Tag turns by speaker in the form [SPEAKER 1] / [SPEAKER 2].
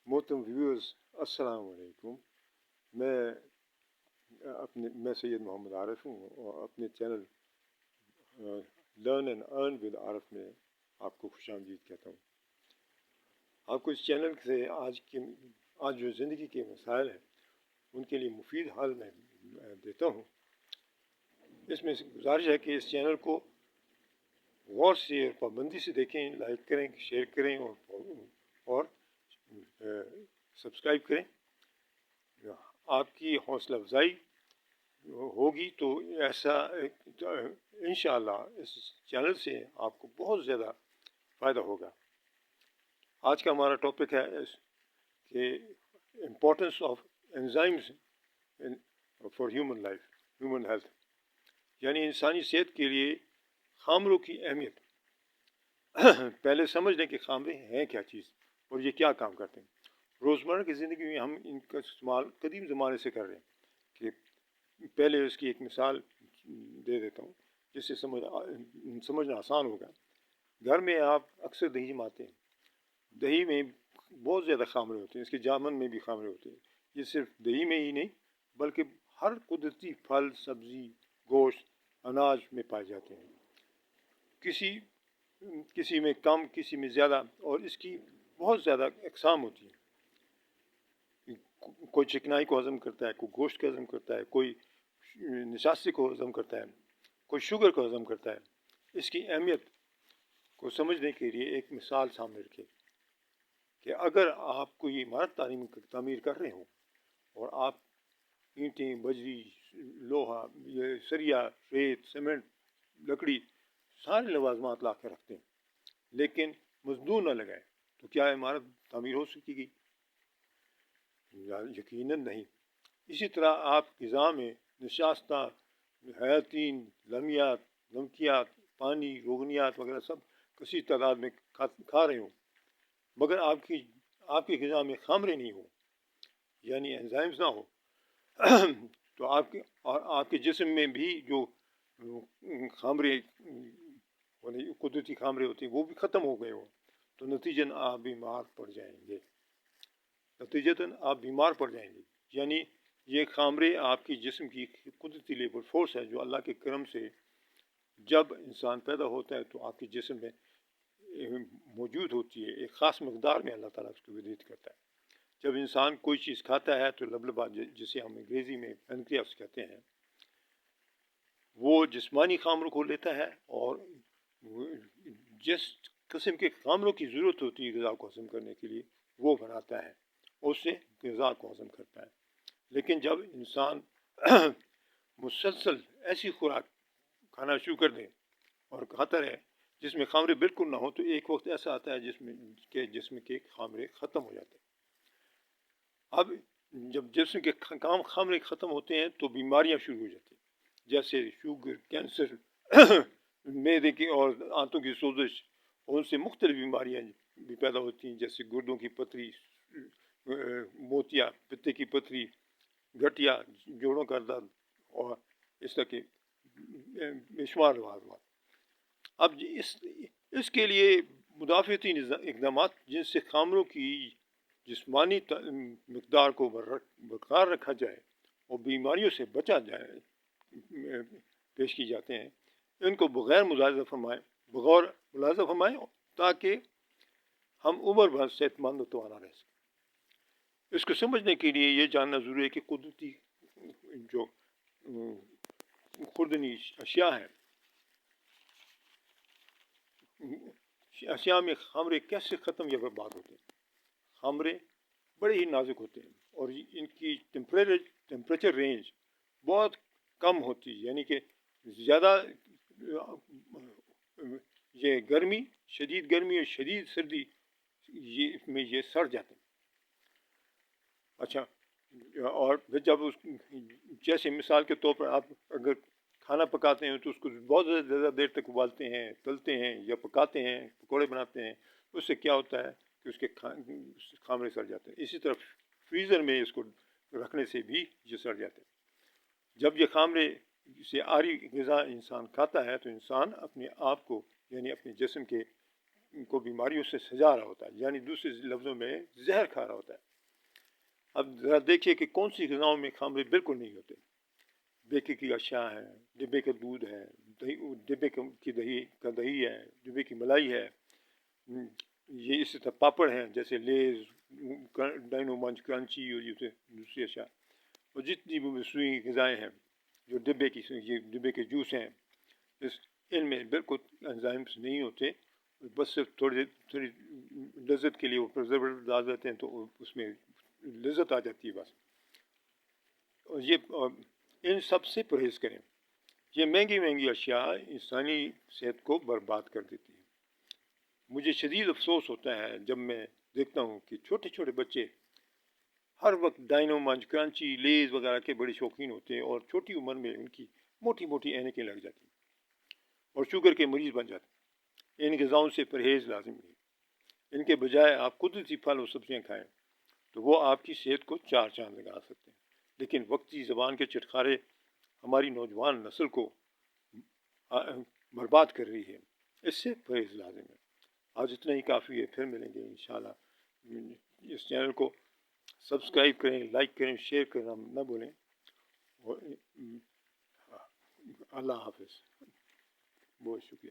[SPEAKER 1] محترم ویورز السلام علیکم. میں سید محمد عارف ہوں اور اپنے channel learn and earn with Arif میں آپ کو خوش آمدید کہتا ہوں. آپ کو اس چینل سے آج جو زندگی کے مسائل ہیں ان کے لیے مفید حل میں دیتا ہوں. اس میں گزارش ہے کہ اس چینل کو غور سے اور پابندی سے دیکھیں، لائک کریں، شیئر کریں اور سبسکرائب کریں. آپ کی حوصلہ افزائی ہوگی تو ایسا انشاءاللہ اس چینل سے آپ کو بہت زیادہ فائدہ ہوگا. آج کا ہمارا ٹاپک ہے کہ importance of enzymes for human life, human health, یعنی انسانی صحت کے لیے خامروں کی اہمیت. پہلے سمجھ لیں کہ خامرے ہیں کیا چیز اور یہ کیا کام کرتے ہیں. روزمرہ کی زندگی میں ہم ان کا استعمال قدیم زمانے سے کر رہے ہیں. کہ پہلے اس کی ایک مثال دے دیتا ہوں جس سے سمجھنا آسان ہوگا. گھر میں آپ اکثر دہی جماتے ہیں. دہی میں بہت زیادہ خامرے ہوتے ہیں، اس کے جامن میں بھی خامرے ہوتے ہیں. یہ صرف دہی میں ہی نہیں بلکہ ہر قدرتی پھل، سبزی، گوشت، اناج میں پائے جاتے ہیں. کسی میں کم، کسی میں زیادہ، اور اس کی بہت زیادہ اقسام ہوتی ہیں. کوئی چکنائی کو ہضم کرتا ہے، کوئی گوشت کو ہضم کرتا ہے، کوئی نشاستی کو ہضم کرتا ہے، کوئی شوگر کو ہضم کرتا ہے. اس کی اہمیت کو سمجھنے کے لیے ایک مثال سامنے رکھیں کہ اگر آپ کوئی عمارت تعمیر کر رہے ہوں اور آپ اینٹیں، بجری، لوہا، سریا، ریت، سیمنٹ، لکڑی، سارے لوازمات لا کے رکھتے ہیں لیکن مزدور نہ لگائیں تو کیا عمارت تعمیر ہو سکے گی؟ یقیناً نہیں. اسی طرح آپ غذا میں نشاستہ، حیاتین، لمیات، نمکیات، پانی، روغنیات وغیرہ سب کثیر تعداد میں کھا رہے ہوں مگر آپ کی غذا میں خامرے نہیں ہوں، یعنی انزائمز نہ ہو تو آپ کے جسم میں بھی جو خامرے، قدرتی خامرے ہوتے ہیں وہ بھی ختم ہو گئے ہوں تو نتیجتاً آپ بیمار پڑ جائیں گے. یعنی یہ خامرے آپ کی جسم کی قدرتی لیبر فورس ہے جو اللہ کے کرم سے جب انسان پیدا ہوتا ہے تو آپ کے جسم میں موجود ہوتی ہے. ایک خاص مقدار میں اللہ تعالیٰ اس کو ودیت کرتا ہے. جب انسان کوئی چیز کھاتا ہے تو لبلبا، جسے ہم انگریزی میں پینکریاس کہتے ہیں، وہ جسمانی خامروں کو لیتا ہے اور جس قسم کے خامروں کی ضرورت ہوتی ہے غذا کو ہضم کرنے کے لیے وہ بناتا ہے، اس سے غذا کو ہضم کرتا ہے. لیکن جب انسان مسلسل ایسی خوراک کھانا شروع کر دے اور کھاتا رہے جس میں خامرے بالکل نہ ہو تو ایک وقت ایسا آتا ہے جسم کے خامرے ختم ہو جاتے ہیں. اب جب جسم کے خامرے ختم ہوتے ہیں تو بیماریاں شروع ہو جاتی ہیں جیسے شوگر، کینسر، معدے کی اور آنتوں کی سوزش. ان سے مختلف بیماریاں بھی پیدا ہوتی ہیں جیسے گردوں کی پتھری، موتیا، پتے کی پتھری، گٹھیا، جوڑوں کا درد اور اس طرح کے بے شمار لوازمات. اب اس کے لیے مدافعتی اقدامات جن سے خامروں کی جسمانی مقدار کو برقرار رکھا جائے اور بیماریوں سے بچا جائے پیش کی جاتے ہیں. ان کو بغیر ملاحظہ فرمائیں تاکہ ہم عمر بھر صحت مند و توانا رہ سکیں. اس کو سمجھنے کے لیے یہ جاننا ضروری ہے کہ قدرتی جو خوردنی اشیاء ہیں، اشیاء میں خامرے کیسے ختم یا برباد ہوتے ہیں. خامرے بڑے ہی نازک ہوتے ہیں اور ان کی ٹیمپریچر رینج بہت کم ہوتی ہے، یعنی کہ زیادہ یہ شدید گرمی اور شدید سردی میں یہ سڑ جاتے ہیں. اچھا، اور پھر جب جیسے مثال کے طور پر آپ اگر کھانا پکاتے ہیں تو اس کو بہت زیادہ دیر تک ابالتے ہیں، تلتے ہیں یا پکاتے ہیں، پکوڑے بناتے ہیں، اس سے کیا ہوتا ہے کہ اس کے خامرے سڑ جاتے ہیں. اسی طرح فریزر میں اس کو رکھنے سے بھی یہ سڑ جاتے ہیں. جب یہ خامرے سے آری غذا انسان کھاتا ہے تو انسان اپنے آپ کو، یعنی اپنے جسم کے کو بیماریوں سے سجا رہا ہوتا ہے، یعنی دوسرے لفظوں میں زہر کھا رہا ہوتا ہے۔ اب ذرا دیکھیے کہ کون سی غذاؤں میں خامرے بالکل نہیں ہوتے۔ بیکے کی اشیاء ہیں، ڈبے کا دودھ ہے، ڈبے کی دہی ہے، ڈبے کی ملائی ہے، یہ اسی طرح پاپڑ ہیں جیسے لیز، ڈائنو منچ، کرنچی اور دوسری اشیاء، اور جتنی بھی مصنوعی غذائیں ہیں جو یہ ڈبے کے جوس ہیں، ان میں بالکل انزائمس نہیں ہوتے، بس صرف تھوڑی لذت کے لیے وہ پرزرویٹو ڈال دیتے ہیں تو اس میں لذت آ جاتی ہے بس۔ اور ان سب سے پرہیز کریں۔ یہ مہنگی اشیاء انسانی صحت کو برباد کر دیتی ہیں۔ مجھے شدید افسوس ہوتا ہے جب میں دیکھتا ہوں کہ چھوٹے چھوٹے بچے ہر وقت ڈائنو منچ، کرنچی، لیز وغیرہ کے بڑے شوقین ہوتے ہیں، اور چھوٹی عمر میں ان کی موٹی موٹی اینکیں لگ جاتی ہیں اور شوگر کے مریض بن جاتے ہیں۔ ان غذاؤں سے پرہیز لازمی ہے۔ ان کے بجائے آپ قدرتی پھل اور سبزیاں کھائیں تو وہ آپ کی صحت کو چار چاند لگا سکتے ہیں۔ لیکن وقتی زبان کے چٹخارے ہماری نوجوان نسل کو برباد کر رہی ہے، اس سے پرہیز لازم ہے۔ آج اتنا ہی کافی ہے، پھر ملیں گے انشاءاللہ۔ اس چینل کو سبسکرائب کریں، لائک کریں، شیئر کرنا نہ بھولیں، اور اللہ حافظ۔ بہت شکریہ۔